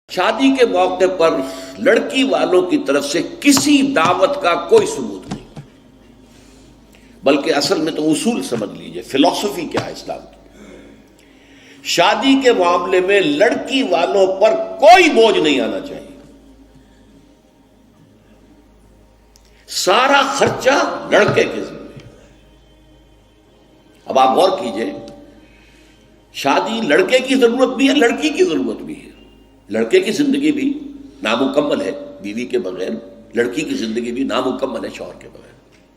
شادی کے موقع پر لڑکی والوں کی طرف سے کسی دعوت کا کوئی ثبوت نہیں، بلکہ اصل میں تو اصول سمجھ لیجئے، فلسفی کیا ہے اسلام کی۔ شادی کے معاملے میں لڑکی والوں پر کوئی بوجھ نہیں آنا چاہیے، سارا خرچہ لڑکے کے ذمہ۔ اب آپ غور کیجئے، شادی لڑکے کی ضرورت بھی ہے، لڑکی کی ضرورت بھی ہے۔ لڑکے کی زندگی بھی نامکمل ہے بیوی کے بغیر، لڑکی کی زندگی بھی نامکمل ہے شوہر کے بغیر،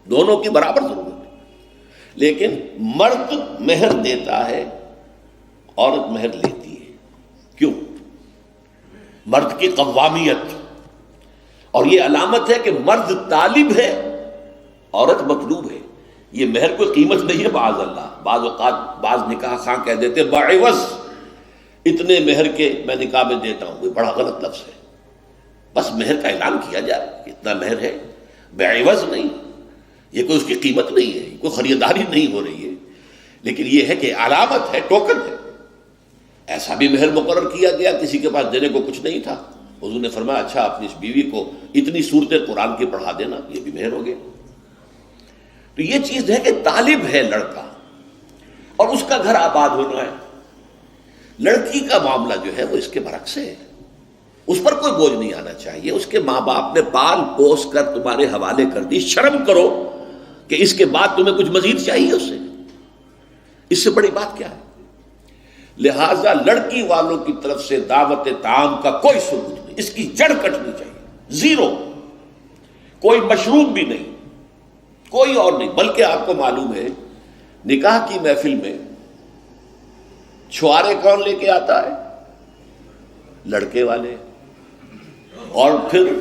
دونوں کی برابر ضرورت ہے۔ لیکن مرد مہر دیتا ہے، عورت مہر لیتی ہے۔ کیوں؟ مرد کی قوامیت، اور یہ علامت ہے کہ مرد طالب ہے، عورت مطلوب ہے۔ یہ مہر کوئی قیمت نہیں ہے، معاذ اللہ۔ بعض اوقات بعض نکاح خواہ کہہ دیتے بعوض اتنے مہر کے میں نکاح میں دیتا ہوں، یہ بڑا غلط لفظ ہے۔ بس مہر کا اعلان کیا جائے کہ اتنا مہر ہے، بعوض نہیں۔ یہ کوئی اس کی قیمت نہیں ہے، کوئی خریداری نہیں ہو رہی ہے، لیکن یہ ہے کہ علامت ہے، ٹوکن ہے۔ ایسا بھی مہر مقرر کیا گیا، کسی کے پاس دینے کو کچھ نہیں تھا، حضور نے فرمایا اچھا اپنی اس بیوی کو اتنی سورتیں قرآن کی پڑھا دینا، یہ بھی مہر ہو گیا۔ تو یہ چیز ہے کہ طالب ہے لڑکا، اور اس کا گھر آباد ہونا ہے۔ لڑکی کا معاملہ جو ہے وہ اس کے برعکس ہے، اس پر کوئی بوجھ نہیں آنا چاہیے۔ اس کے ماں باپ نے پال پوس کر تمہارے حوالے کر دی، شرم کرو کہ اس کے بعد تمہیں کچھ مزید چاہیے اس سے، اس سے بڑی بات کیا ہے؟ لہذا لڑکی والوں کی طرف سے دعوت طعام کا کوئی ثبوت نہیں، اس کی جڑ کٹنی چاہیے، زیرو۔ کوئی مشروب بھی نہیں، کوئی اور نہیں۔ بلکہ آپ کو معلوم ہے نکاح کی محفل میں چھوارے کون لے کے آتا ہے؟ لڑکے والے۔ اور پھر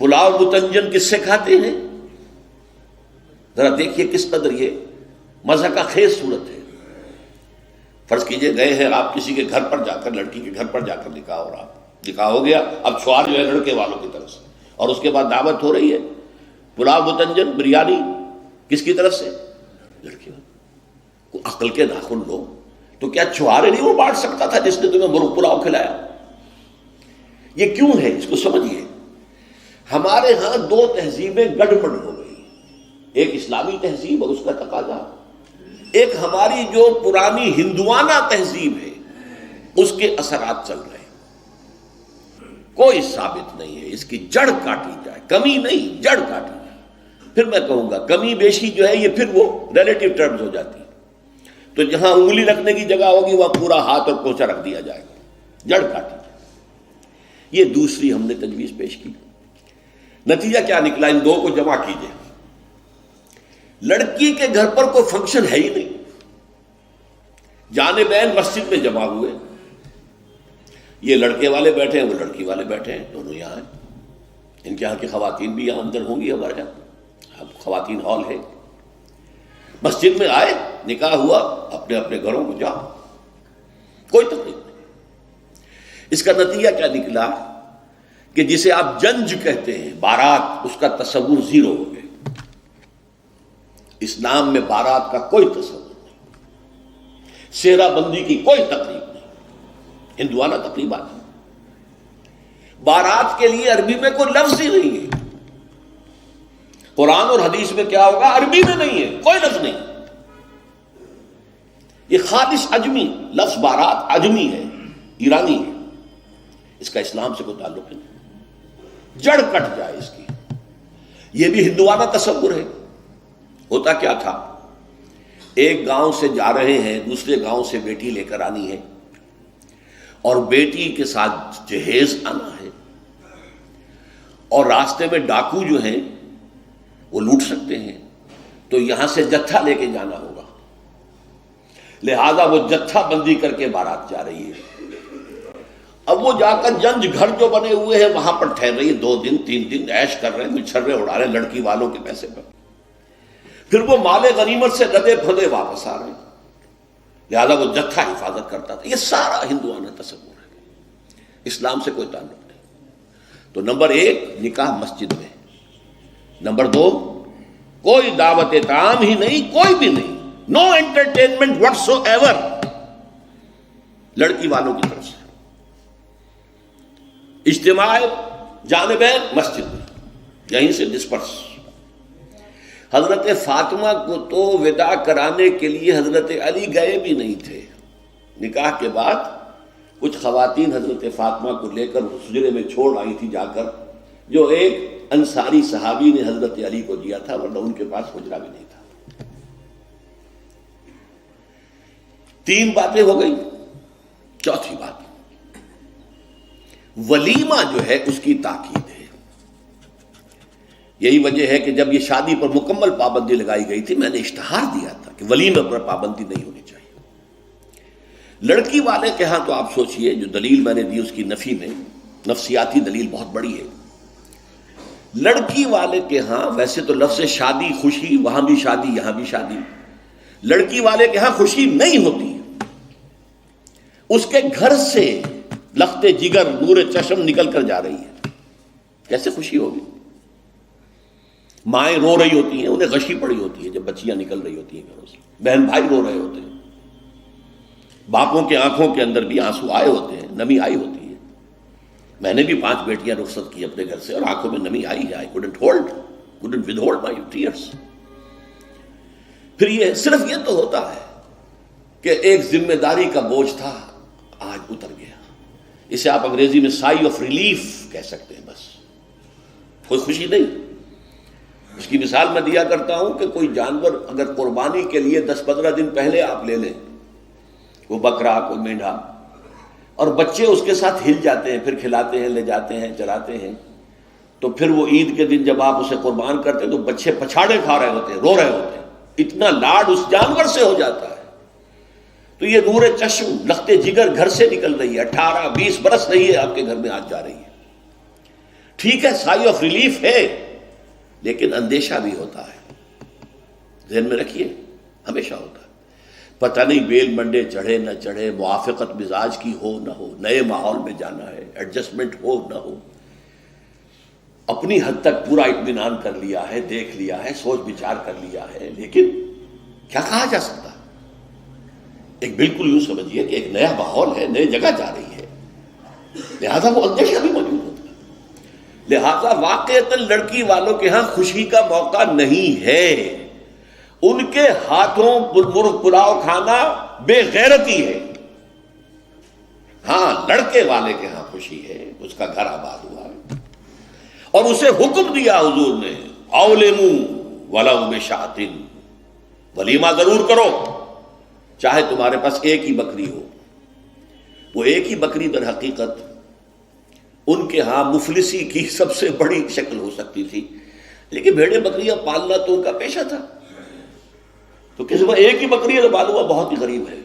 پلاؤ متنجن کس سے کھاتے ہیں؟ ذرا دیکھیے کس قدر یہ مزہ کا خیز صورت ہے۔ فرض کیجئے گئے ہیں آپ کسی کے گھر پر جا کر، لڑکی کے گھر پر جا کر نکاح ہو رہا، نکاح ہو گیا، اب چھوار جو ہے لڑکے والوں کی طرف سے، اور اس کے بعد دعوت ہو رہی ہے، پلاؤ متنجن بریانی کس کی طرف سے؟ لڑکے والوں۔ کو عقل کے ناخن لو، تو کیا چھوارے نہیں وہ بانٹ سکتا تھا جس نے تمہیں مرغ پلاؤ کھلایا؟ یہ کیوں ہے؟ اس کو سمجھیے۔ ہمارے ہاں دو تہذیبیں گڑبڑ ہو گئی، ایک اسلامی تہذیب اور اس کا تقاضا، ایک ہماری جو پرانی ہندوانہ تہذیب ہے اس کے اثرات چل رہے ہیں۔ کوئی ثابت نہیں ہے، اس کی جڑ کاٹی جائے، کمی نہیں، جڑ کاٹی جائے۔ پھر میں کہوں گا کمی بیشی جو ہے یہ پھر وہ ریلیٹو ٹرمز ہو جاتی ہے، تو جہاں انگلی رکھنے کی جگہ ہوگی وہاں پورا ہاتھ اور پونچھا رکھ دیا جائے گا، جڑ کاٹی جائے۔ یہ دوسری ہم نے تجویز پیش کی۔ نتیجہ کیا نکلا؟ ان دو کو جمع کیجئے۔ لڑکی کے گھر پر کوئی فنکشن ہے ہی نہیں، جانبین مسجد میں جمع ہوئے، یہ لڑکے والے بیٹھے ہیں، وہ لڑکی والے بیٹھے ہیں، دونوں یہاں ہیں۔ ان کے یہاں کی خواتین بھی یہاں اندر ہوں گی، ہمارے یہاں اب خواتین ہال ہے۔ مسجد میں آئے، نکاح ہوا، اپنے اپنے گھروں کو جاؤ، کوئی تکلیف نہیں۔ اس کا نتیجہ کیا نکلا کہ جسے آپ جنج کہتے ہیں، بارات، اس کا تصور زیرو ہو گیا۔ اسلام میں بارات کا کوئی تصور نہیں، سہرا بندی کی کوئی تقریب نہیں، ہندوانہ تقریبات ہیں۔ بارات کے لیے عربی میں کوئی لفظ ہی نہیں ہے، قرآن اور حدیث میں کیا ہوگا؟ عربی میں نہیں ہے، کوئی لفظ نہیں۔ یہ خالص عجمی لفظ، بارات عجمی ہے، ایرانی ہے، اس کا اسلام سے کوئی تعلق نہیں۔ جڑ کٹ جائے اس کی۔ یہ بھی ہندوانہ تصور ہے۔ ہوتا کیا تھا؟ ایک گاؤں سے جا رہے ہیں، دوسرے گاؤں سے بیٹی لے کر آنی ہے، اور بیٹی کے ساتھ جہیز آنا ہے، اور راستے میں ڈاکو جو ہیں وہ لوٹ سکتے ہیں، تو یہاں سے جتھا لے کے جانا ہوگا، لہذا وہ جتھا بندی کر کے بارات جا رہی ہے۔ اب وہ جا کر جنج گھر جو بنے ہوئے ہیں وہاں پر ٹھہر رہی ہے، 2 دن 3 دن عیش کر رہے ہیں، مچھرے اڑا رہے ہیں لڑکی والوں کے پیسے پر، پھر وہ مال غنیمت سے لدے پھدے واپس آ رہے ہیں، لہذا وہ جتھا حفاظت کرتا تھا۔ یہ سارا ہندوانہ تصور ہے، اسلام سے کوئی تعلق نہیں۔ تو نمبر 1 نکاح مسجد میں، نمبر 2 کوئی دعوت طعام ہی نہیں، کوئی بھی نہیں، نو انٹرٹینمنٹ واٹس سو ایور لڑکی والوں کی طرف سے۔ اجتماع جانبین مسجد میں، یہیں سے ڈسپرس۔ حضرت فاطمہ کو تو وداع کرانے کے لیے حضرت علی گئے بھی نہیں تھے۔ نکاح کے بعد کچھ خواتین حضرت فاطمہ کو لے کر حجرے میں چھوڑ آئی تھی جا کر، جو ایک انصاری صحابی نے حضرت علی کو دیا تھا، ورنہ ان کے پاس حجرہ بھی نہیں تھا۔ 3 باتیں ہو گئی۔ چوتھی بات، ولیمہ جو ہے اس کی تاکید ہے۔ یہی وجہ ہے کہ جب یہ شادی پر مکمل پابندی لگائی گئی تھی، میں نے اشتہار دیا تھا کہ ولیمہ پر پابندی نہیں ہونی چاہیے۔ لڑکی والے کے ہاں تو آپ سوچئے، جو دلیل میں نے دی اس کی نفی میں، نفسیاتی دلیل بہت بڑی ہے۔ لڑکی والے کے ہاں ویسے تو لفظ شادی، خوشی، وہاں بھی شادی یہاں بھی شادی، لڑکی والے کے ہاں خوشی نہیں ہوتی۔ اس کے گھر سے لخت جگر، نور چشم نکل کر جا رہی ہے، کیسے خوشی ہوگی؟ مائیں رو رہی ہوتی ہیں، انہیں غشی پڑی ہوتی ہے جب بچیاں نکل رہی ہوتی ہیں گھروں سے، بہن بھائی رو رہے ہوتے ہیں، باپوں کے آنکھوں کے اندر بھی آنسو آئے ہوتے ہیں، نمی آئی ہوتی ہے۔ میں نے بھی 5 بیٹیاں رخصت کی اپنے گھر سے اور آنکھوں میں نمی آئی ہے۔ I couldn't withhold my tears۔ پھر یہ صرف یہ تو ہوتا ہے کہ ایک ذمہ داری کا بوجھ تھا، آج اتر گیا۔ اسے آپ انگریزی میں سائی آف ریلیف کہہ سکتے ہیں، بس کوئی خوشی نہیں۔ اس کی مثال میں دیا کرتا ہوں کہ کوئی جانور اگر قربانی کے لیے 10-15 دن پہلے آپ لے لیں، وہ بکرا، کوئی مینڈھا، اور بچے اس کے ساتھ ہل جاتے ہیں، پھر کھلاتے ہیں، لے جاتے ہیں، چراتے ہیں، تو پھر وہ عید کے دن جب آپ اسے قربان کرتے ہیں تو بچے پچھاڑے کھا رہے ہوتے ہیں، رو رہے ہوتے ہیں، اتنا لاڈ اس جانور سے ہو جاتا ہے۔ تو یہ نور چشم، لخت جگر گھر سے نکل رہی ہے، 18-20 برس نہیں ہے آپ کے گھر میں آج جا رہی ہے۔ ٹھیک ہے، سائی آف ریلیف ہے، لیکن اندیشہ بھی ہوتا ہے۔ ذہن میں رکھیے، ہمیشہ ہوتا ہے۔ پتہ نہیں بیل منڈے چڑھے نہ چڑھے، موافقت مزاج کی ہو نہ ہو، نئے ماحول میں جانا ہے، ایڈجسٹمنٹ ہو نہ ہو، اپنی حد تک پورا اطمینان کر لیا ہے، دیکھ لیا ہے، سوچ بچار کر لیا ہے، لیکن کیا کہا جا سکتا ہے؟ ایک بالکل یوں سمجھیے کہ ایک نیا ماحول ہے، نئے جگہ جا رہی ہے، لہذا وہ اندیشہ بھی موجود ہوتا ہے۔ لہذا واقعتاً لڑکی والوں کے ہاں خوشی کا موقع نہیں ہے۔ ان کے ہاتھوں مرغ پلاؤ کھانا بے غیرتی ہے۔ ہاں، لڑکے والے کے ہاں خوشی ہے، اس کا گھر آباد ہوا ہے، اور اسے حکم دیا حضور نے، اولموا ولو بشاۃ، ولیمہ ضرور کرو، چاہے تمہارے پاس ایک ہی بکری ہو۔ وہ ایک ہی بکری در حقیقت ان کے ہاں مفلسی کی سب سے بڑی شکل ہو سکتی تھی، لیکن بھیڑیں بکریاں پالنا تو ان کا پیشہ تھا۔ تو کسی کو ایک ہی بکری ہے، معلوم ہوا بہت ہی غریب ہے،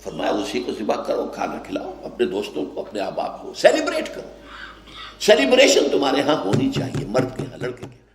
فرمایا اسی کو ذبح کرو، کھانا کھلاؤ اپنے دوستوں کو، اپنے احباب کو، سیلیبریٹ کرو۔ سیلیبریشن تمہارے ہاں ہونی چاہیے، مرد کے ہاں، لڑکے کے ہاں۔